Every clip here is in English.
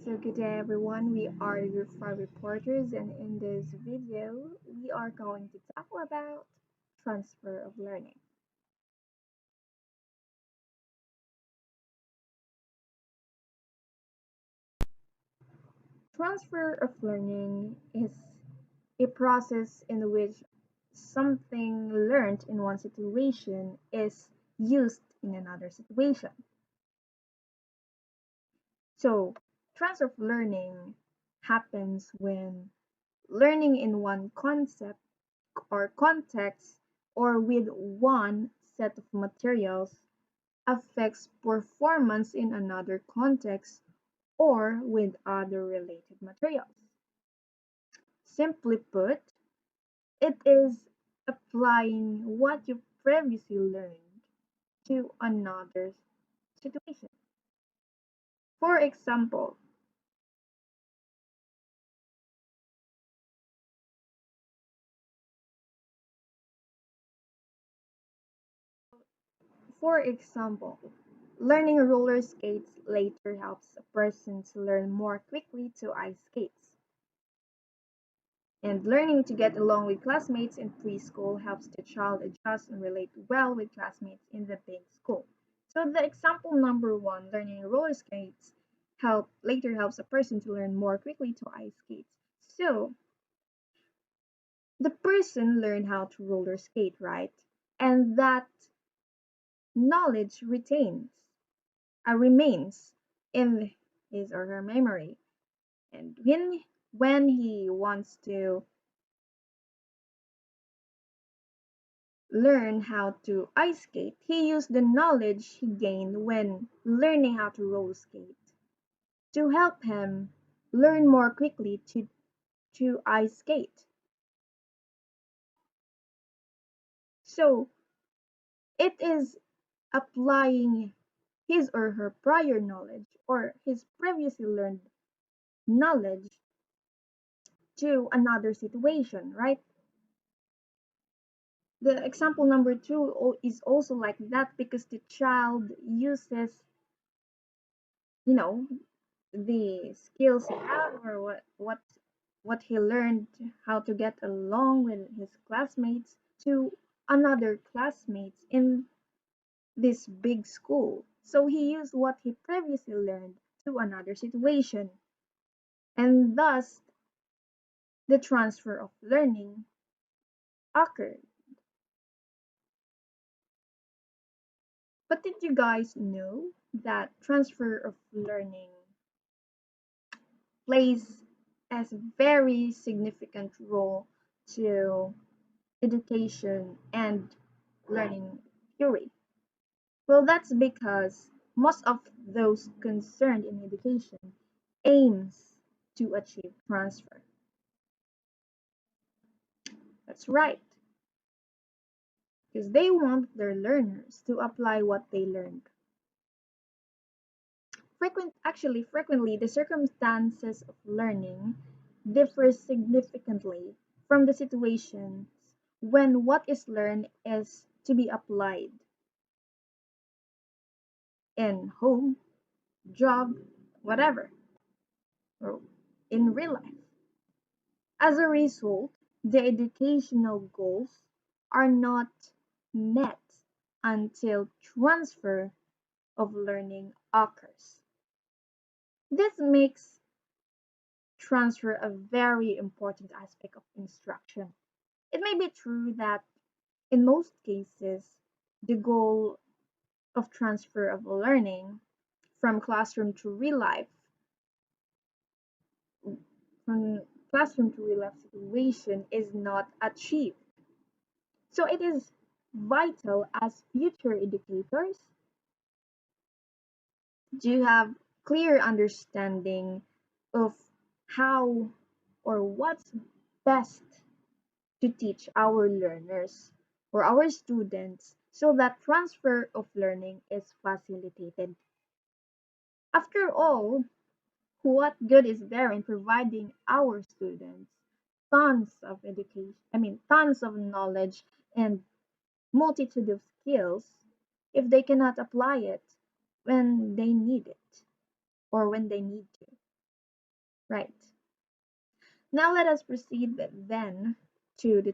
So good day everyone, we are your five reporters and in this video we are going to talk about transfer of learning. Transfer of learning is a process in which something learned in one situation is used in another situation. So transfer of learning happens when learning in one concept or context or with one set of materials affects performance in another context or with other related materials. Simply put, it is applying what you previously learned to another situation. For example, for example, learning roller skates later helps a person to learn more quickly to ice skates. And learning to get along with classmates in preschool helps the child adjust and relate well with classmates in the big school. So the example number one, learning roller skates later helps a person to learn more quickly to ice skates. So the person learned how to roller skate, right? And that knowledge remains in his or her memory. And when he wants to learn how to ice skate, he used the knowledge he gained when learning how to roller skate to help him learn more quickly to ice skate. So it is applying his or her prior knowledge or his previously learned knowledge to another situation, right? The example number two is also like that because the child uses, you know, the skills he had or what he learned how to get along with his classmates to another classmates in this big school. So he used what he previously learned to another situation, and thus the transfer of learning occurred. But did you guys know that transfer of learning plays as a very significant role to education and learning theory? Well, that's because most of those concerned in education aims to achieve transfer. That's right, because they want their learners to apply what they learned. Frequently, the circumstances of learning differ significantly from the situations when what is learned is to be applied in home, job, whatever, or in real life. As a result, the educational goals are not met until transfer of learning occurs. This makes transfer a very important aspect of instruction. It may be true that in most cases, the goal of transfer of learning from classroom to real life, from classroom to real life situation is not achieved. So it is vital as future educators to have clear understanding of how or what's best to teach our learners or our students so that transfer of learning is facilitated. After all, what good is there in providing our students tons of knowledge and multitude of skills if they cannot apply it when they need it or when they need to? Right. Now let us proceed then to the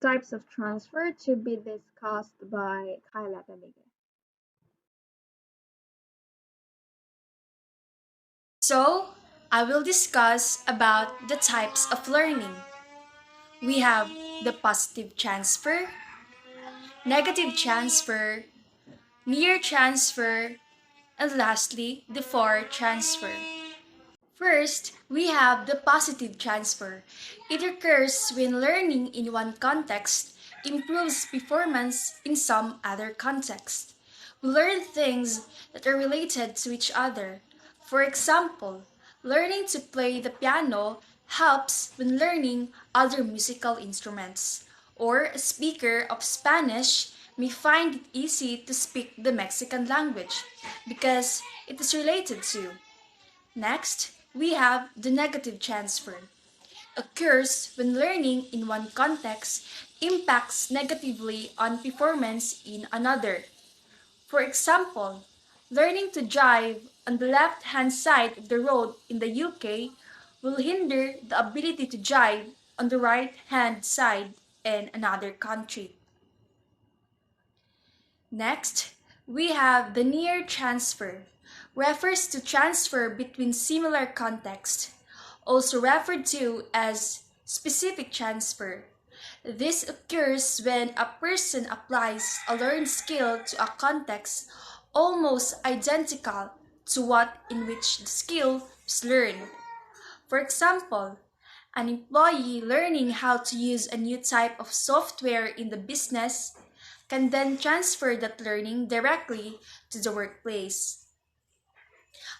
types of transfer to be discussed by Kyla Talige. So, I will discuss about the types of learning. We have the positive transfer, negative transfer, near transfer, and lastly, the far transfer. First, we have the positive transfer. It occurs when learning in one context improves performance in some other context. We learn things that are related to each other. For example, learning to play the piano helps when learning other musical instruments. Or a speaker of Spanish may find it easy to speak the Mexican language because it is related to. Next, we have the negative transfer. Occurs when learning in one context impacts negatively on performance in another. For example, learning to drive on the left-hand side of the road in the UK will hinder the ability to drive on the right-hand side in another country. Next, we have the near transfer, refers to transfer between similar contexts, also referred to as specific transfer. This occurs when a person applies a learned skill to a context almost identical to what in which the skill is learned. For example, an employee learning how to use a new type of software in the business can then transfer that learning directly to the workplace.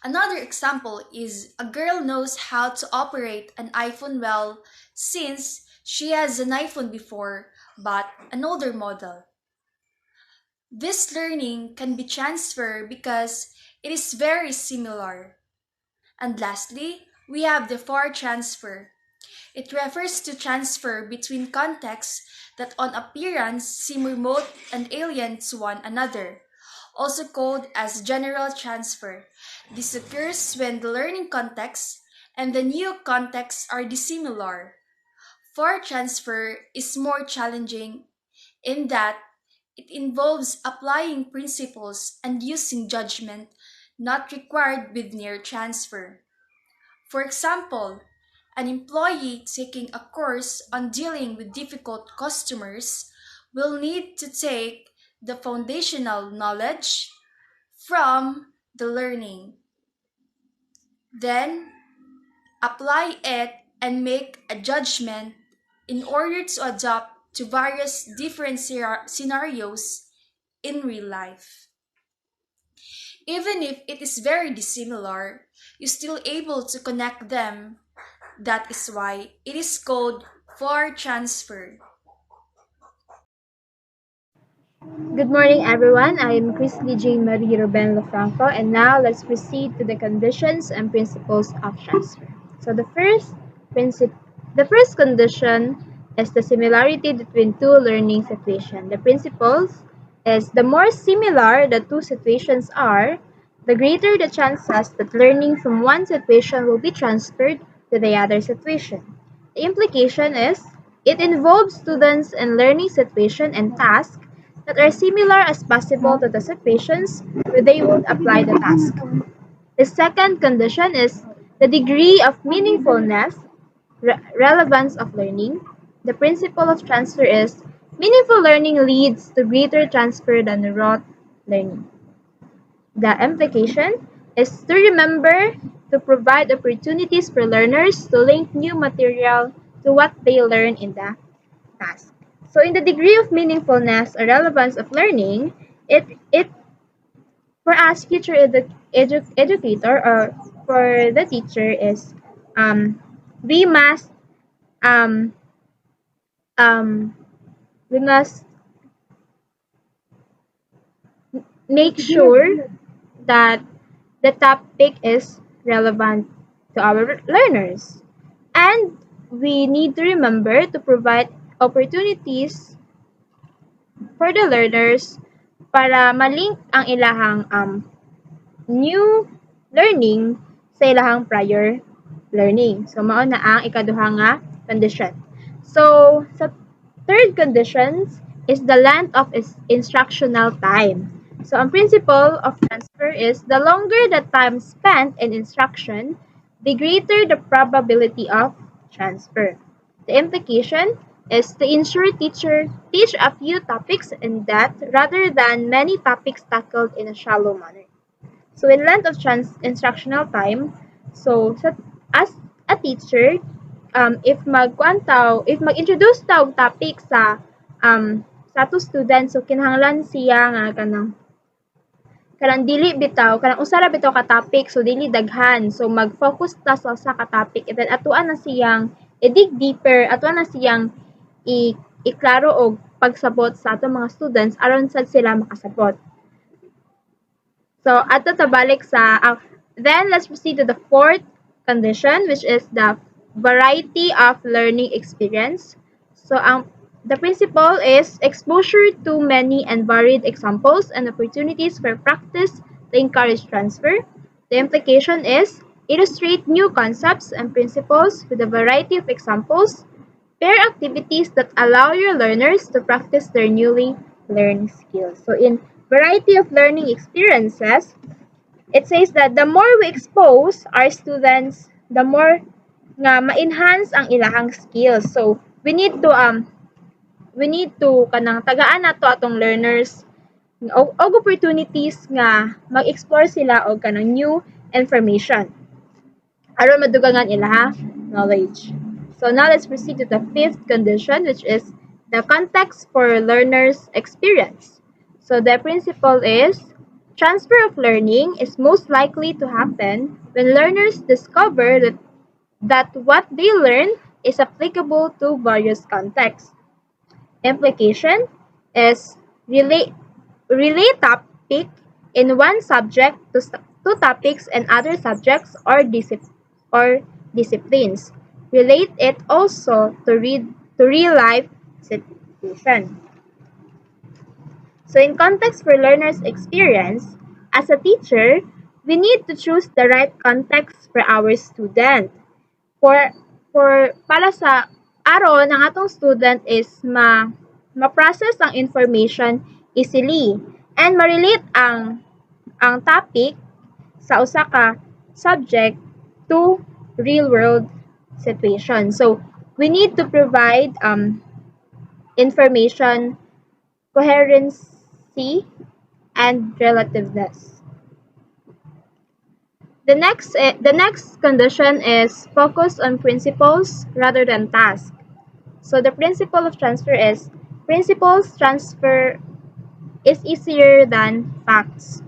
Another example is a girl knows how to operate an iPhone well since she has an iPhone before but an older model. This learning can be transferred because it is very similar. And lastly, we have the far transfer. It refers to transfer between contexts that on appearance seem remote and alien to one another, also called as general transfer. This occurs when the learning context and the new context are dissimilar. Far transfer is more challenging in that it involves applying principles and using judgment not required with near transfer. For example, an employee taking a course on dealing with difficult customers will need to take the foundational knowledge from the learning, then apply it and make a judgment in order to adapt to various different scenarios in real life. Even if it is very dissimilar, you're still able to connect them. That is why it is called far transfer. Good morning, everyone. I am Christy Jane Marie Ruben Lofranco, and now let's proceed to the conditions and principles of transfer. So the first condition is the similarity between two learning situations. The principles is the more similar the two situations are, the greater the chances that learning from one situation will be transferred to the other situation. The implication is it involves students in learning situation and tasks that are similar as possible to the situations where they would apply the task. The second condition is the degree of meaningfulness, relevance of learning. The principle of transfer is meaningful learning leads to greater transfer than rote learning. The implication is to remember to provide opportunities for learners to link new material to what they learn in the task. So in the degree of meaningfulness or relevance of learning, it for us future educator or for the teacher is um, we must um, um, we must make sure that the topic is relevant to our learners. And we need to remember to provide opportunities for the learners para malink ang ilahang new learning sa ilahang prior learning. So mao na ang ikaduha nga condition. So sa third conditions is the length of instructional time. So ang principle of transfer is the longer the time spent in instruction, the greater the probability of transfer. The implication is to ensure teacher teach a few topics in depth rather than many topics tackled in a shallow manner. So in length of instructional time, so as a teacher, if if mag-introduce taw topic sa ato students, so kinahanglan siya nga kanang dili bitaw, kanang usa ra bitaw ka topic, so dili daghan. So mag-focus ta sa usa ka topic and then atuan na siyang i-dig deeper, atuan na siyang iklaro og pagsabot sa ato mga students aron sad sila makasabot. So ato tabalik sa then let's proceed to the fourth condition, which is the variety of learning experience. So the principle is exposure to many and varied examples and opportunities for practice to encourage transfer. The implication is illustrate new concepts and principles with a variety of examples. Pair activities that allow your learners to practice their newly learned skills. So in variety of learning experiences, it says that the more we expose our students, the more nga ma-enhance ang ilahang skills. So we need to kanang tagaan nato atong learners og opportunities nga mag-explore sila og kanang new information aron madugangan ilaha knowledge. So now let's proceed to the fifth condition, which is the context for learners' experience. So the principle is transfer of learning is most likely to happen when learners discover that what they learn is applicable to various contexts. Implication is relate topic in one subject to topics in other subjects or disciplines. Relate it also to real life situation. So in context for learners' experience, as a teacher, we need to choose the right context for our student. Para sa aron ang atong student is ma-process ang information easily and ma-relate ang topic sa usa ka subject to real world situation. So we need to provide information coherency and relativeness. The next condition is focus on principles rather than tasks. So the principle of transfer is principles transfer is easier than facts.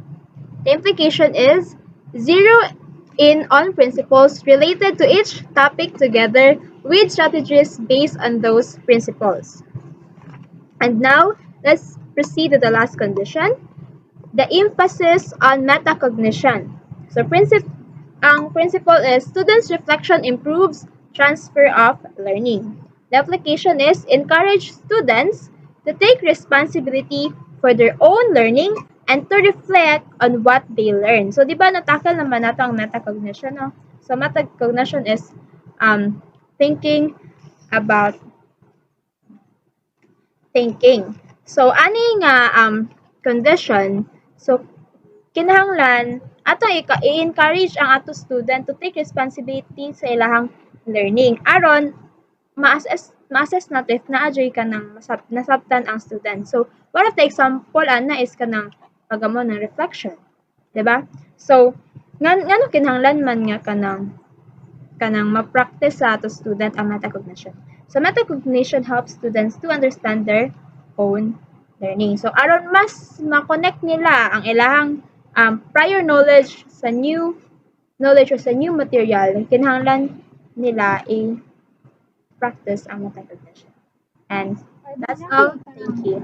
The implication is zero in on principles related to each topic together with strategies based on those principles. And now, let's proceed to the last condition, the emphasis on metacognition. So ang principle is students' reflection improves transfer of learning. The application is encourage students to take responsibility for their own learning and to reflect on what they learn. So, di ba natakal naman nato ang metacognition, no? So, metacognition is thinking about thinking. So, ani nga condition, so, kinahanglan ato i-encourage ang ato student to take responsibility sa ilahang learning aron ma-assess natin if naa-joy ka nang nasabtan ang student. So, one of the example ana is kanang pagamo ng reflection, 'di ba? So, ngano kinahanglan man nga kanang ma-practice sa ato student ang metacognition. So, metacognition helps students to understand their own learning. So, aron mas ma-connect nila ang ilahang prior knowledge sa new knowledge or sa new material, kinahanglan nila i-practice ang metacognition. And that's all. Thank you.